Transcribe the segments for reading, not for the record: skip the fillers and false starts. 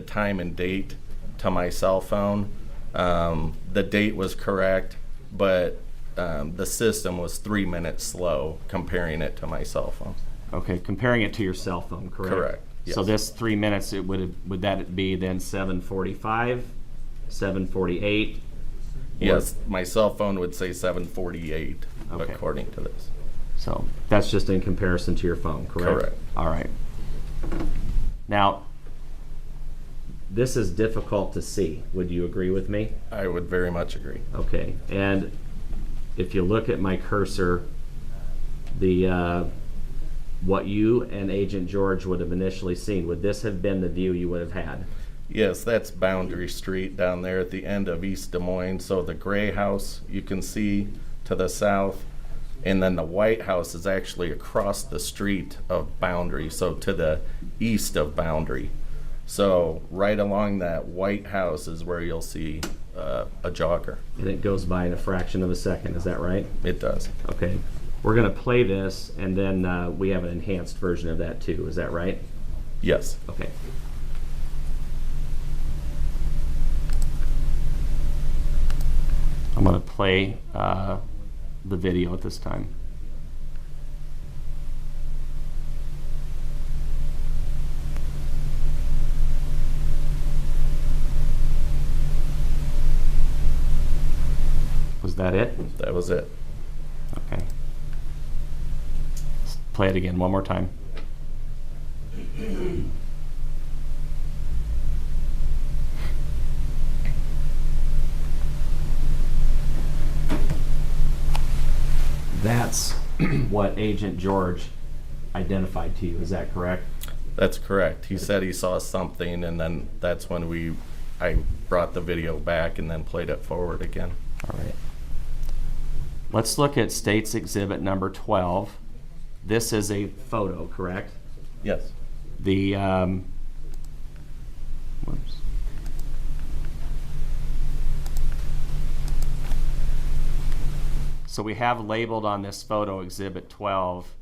the time and date to my cell phone. The date was correct, but the system was 3 minutes slow comparing it to my cell phone. Okay, comparing it to your cell phone, correct? Correct. Yes. So this 3 minutes, would that be then 7:45, 7:48? Yes, my cell phone would say 7:48 Okay. according to this. So that's just in comparison to your phone, correct? Correct. All right. Now, this is difficult to see. Would you agree with me? I would very much agree. Okay. And if you look at my cursor, the what you and Agent George would have initially seen, would this have been the view you would have had? Yes, that's Boundary Street down there at the end of East Des Moines. So the gray house you can see to the south, and then the white house is actually across the street of Boundary, so to the east of Boundary. So right along that white house is where you'll see a jogger. And it goes by in a fraction of a second, is that right? It does. Okay. We're going to play this, and then we have an enhanced version of that too, is that right? Yes. Okay. I'm going to play the video at this time. Was that it? That was it. Okay. Let's play it again one more time. That's what Agent George identified to you, is that correct? That's correct. He said he saw something, and then that's when I brought the video back and then played it forward again. All right. Let's look at State's Exhibit number 12. This is a photo, correct? Yes. The whoops. So we have labeled on this photo, Exhibit 12,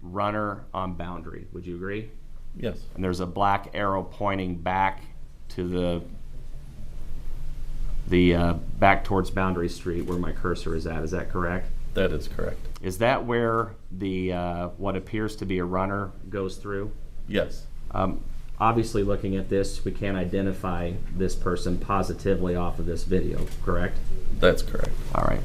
runner on boundary. Would you agree? Yes. And there's a black arrow pointing back to the back towards Boundary Street where my cursor is at. Is that correct? That is correct. Is that where the what appears to be a runner goes through? Yes. Obviously, looking at this, we can't identify this person positively off of this video, correct? That's correct. All right.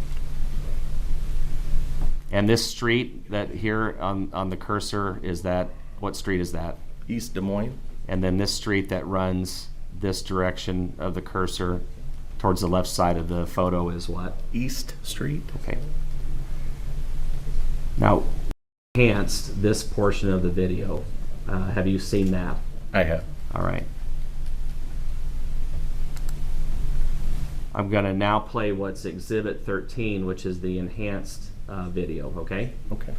And this street that here on the cursor, is that, what street is that? East Des Moines. And then this street that runs this direction of the cursor towards the left side of the photo is what? East Street. Okay. Now, enhanced this portion of the video. Have you seen that? I have. All right. I'm going to now play what's Exhibit 13, which is the enhanced video, okay? Okay.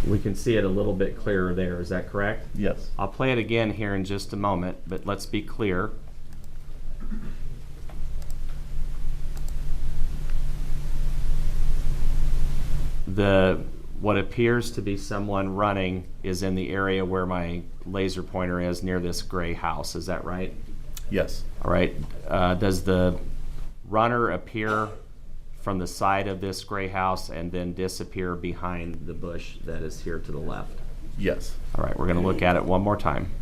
We can see it a little bit clearer there, is that correct? Yes. I'll play it again here in just a moment, but let's be clear. What appears to be someone running is in the area where my laser pointer is, near this gray house, is that right? Yes. All right. Does the runner appear from the side of this gray house and then disappear behind the bush that is here to the left? Yes. All right, we're going to look at it one more time.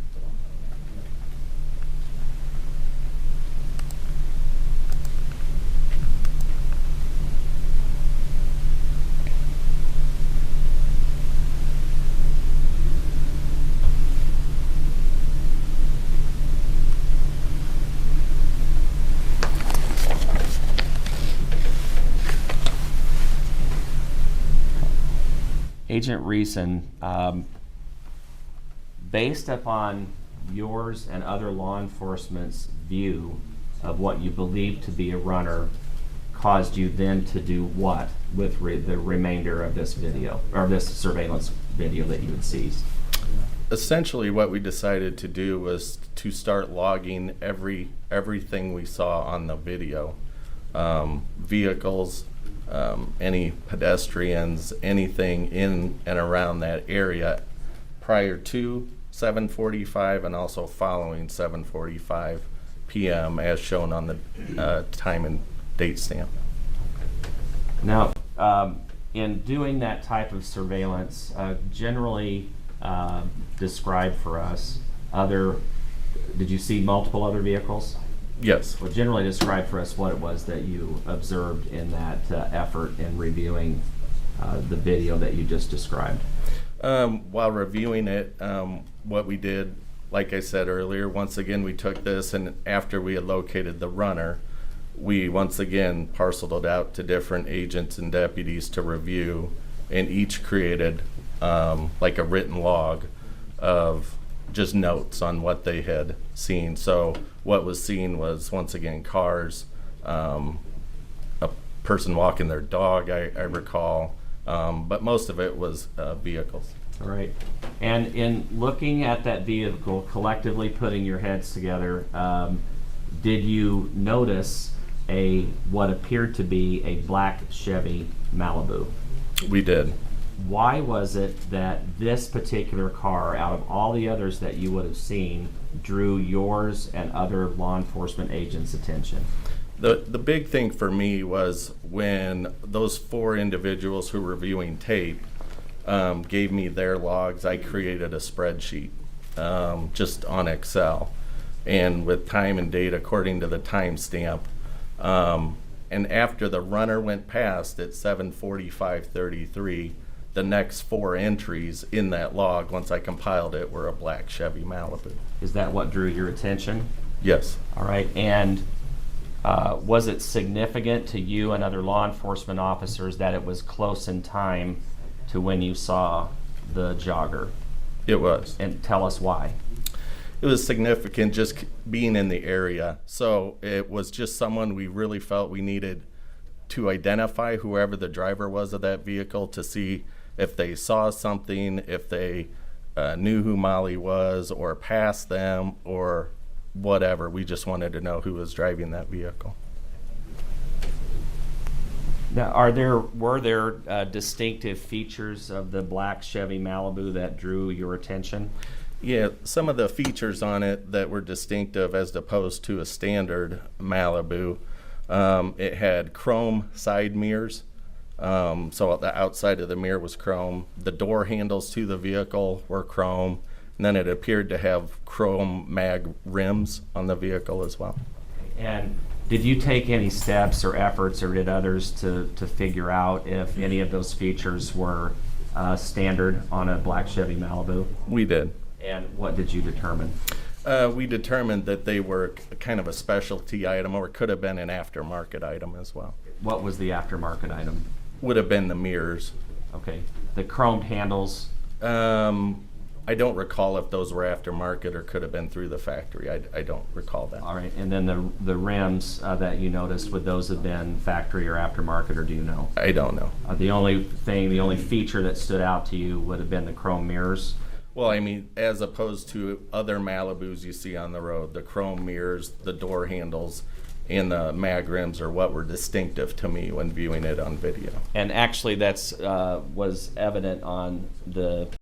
Agent Riessen, based upon yours and other law enforcement's view of what you believe to be a runner, caused you then to do what with the remainder of this video, or this surveillance video that you had seized? Essentially, what we decided to do was to start logging everything we saw on the video. Vehicles, any pedestrians, anything in and around that area prior to 7:45 and also following 7:45 p.m. as shown on the time and date stamp. Now, in doing that type of surveillance, generally describe for us did you see multiple other vehicles? Yes. Well, generally describe for us what it was that you observed in that effort in reviewing the video that you just described. While reviewing it, what we did, like I said earlier, once again we took this, and after we had located the runner, we once again parceled it out to different agents and deputies to review, and each created like a written log of just notes on what they had seen. So what was seen was, once again, cars, a person walking their dog, I recall, but most of it was vehicles. All right. And in looking at that vehicle, collectively putting your heads together, did you notice what appeared to be a black Chevy Malibu? We did. Why was it that this particular car, out of all the others that you would have seen, drew yours and other law enforcement agents' attention? The big thing for me was when those 4 individuals who were reviewing tape gave me their logs, I created a spreadsheet just on Excel, and with time and date according to the timestamp. And after the runner went past at 7:45:33, the next 4 entries in that log, once I compiled it, were a black Chevy Malibu. Is that what drew your attention? Yes. All right. And was it significant to you and other law enforcement officers that it was close in time to when you saw the jogger? It was. And tell us why. It was significant just being in the area. So it was just someone we really felt we needed to identify, whoever the driver was of that vehicle, to see if they saw something, if they knew who Mollie was or passed them or whatever. We just wanted to know who was driving that vehicle. Now, were there distinctive features of the black Chevy Malibu that drew your attention? Yeah, some of the features on it that were distinctive as opposed to a standard Malibu. It had chrome side mirrors, so the outside of the mirror was chrome. The door handles to the vehicle were chrome, and then it appeared to have chrome mag rims on the vehicle as well. And did you take any steps or efforts, or did others, to figure out if any of those features were standard on a black Chevy Malibu? We did. And what did you determine? We determined that they were kind of a specialty item, or could have been an aftermarket item as well. What was the aftermarket item? Would have been the mirrors. Okay. The chromed handles? I don't recall if those were aftermarket or could have been through the factory. I don't recall that. All right. And then the rims that you noticed, would those have been factory or aftermarket, or do you know? I don't know. The only feature that stood out to you would have been the chrome mirrors? Well, I mean, as opposed to other Malibus you see on the road, the chrome mirrors, the door handles, and the mag rims are what were distinctive to me when viewing it on video. And actually, that's was evident on the